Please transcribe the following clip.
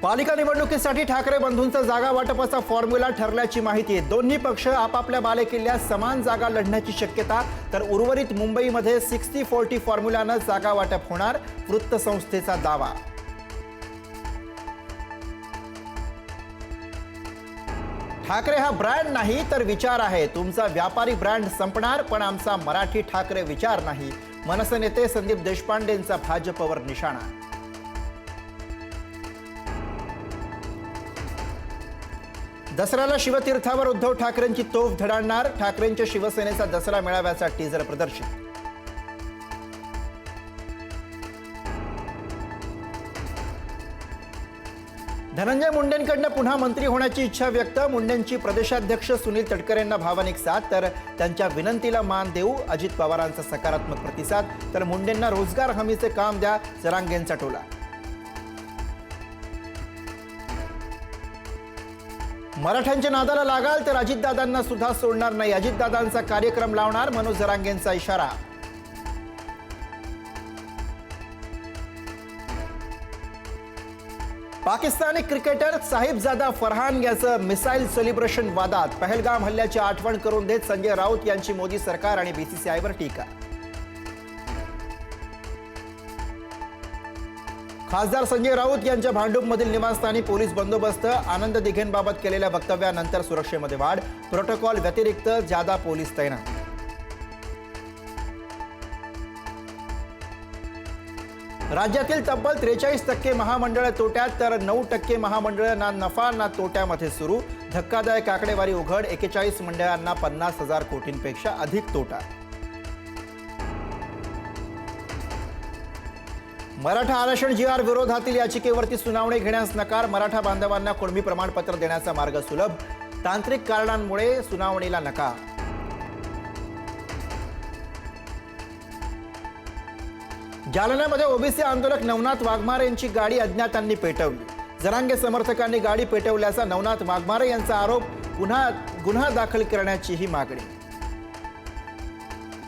पालिका निवडणुकीसाठी ठाकरे बंधूंचा जागा वाटपाचा फॉर्म्युला ठरल्याची माहिती आहे। दोन्ही पक्ष आपापल्या बालेकिल्ल्यात समान जागा लढण्याची शक्यता, तर उर्वरित मुंबईमध्ये 60-40 फॉर्म्युलाने जागा वाटप होणार, वृत्तसंस्थेचा दावा। ठाकरे हा ब्रँड नाही तर विचार आहे। तुमचा व्यापारी ब्रँड संपणार, पण आमचा मराठी ठाकरे विचार नाही। मनसे नेते संदीप देशपांडेंचा भाजपवर निशाणा। दसऱ्याला शिवतीर्थावर उद्धव ठाकरेंची तोफ धडाडणार, ठाकरेंच्या शिवसेनेचा दसरा मेळाव्याचा टीजर प्रदर्शित। धनंजय मुंडेंकडून पुन्हा मंत्री होण्याची इच्छा व्यक्त, मुंडेंची प्रदेशाध्यक्ष सुनील तटकरेंना भावनिक साथ, तर त्यांच्या विनंतीला मान देऊ, अजित पवारांचा सकारात्मक प्रतिसाद, तर मुंडेंना रोजगार हमीचे काम द्या, जरांगेंचा टोला। मराठ्यांच्या नादाला लागाल तर अजितदादांना सुद्धा सोडणार नाही, अजितदादांचा कार्यक्रम लावणार, मनोज जरांगेंचा इशारा। पाकिस्तानी क्रिकेटर साहिबजादा फरहान याचं मिसाईल सेलिब्रेशन वादात, पहलगाम हल्ल्याची आठवण करून देत संजय राऊत यांची मोदी सरकार आणि बीसीसीआयवर टीका। खासदार संजय राऊत यांच्या भांडूपमधील निवासस्थानी पोलीस बंदोबस्त, आनंद दिघेंबाबत केलेल्या वक्तव्यानंतर सुरक्षेमध्ये वाढ, प्रोटोकॉल व्यतिरिक्त जादा पोलीस तैनात। राज्यातील तब्बल 43% महामंडळ तोट्यात, तर 9% महामंडळ ना नफा ना तोट्यामध्ये सुरू, धक्कादायक आकडेवारी उघड, 41 मंडळांना 50,000 कोटींपेक्षा अधिक तोटा। मराठा आरक्षण जी आर विरोधातील याचिकेवरती सुनावणी घेण्यास नकार, मराठा बांधवांना कुणबी प्रमाणपत्र देण्याचा मार्ग सुलभ, तांत्रिक कारणांमुळे सुनावणीला नकार। जालन्यामध्ये ओबीसी आंदोलक नवनाथ वाघमारे यांची गाडी अज्ञातांनी पेटवली, जरांगे समर्थकांनी गाडी पेटवल्याचा नवनाथ वाघमारे यांचा आरोप, गुन्हा दाखल करण्याचीही मागणी।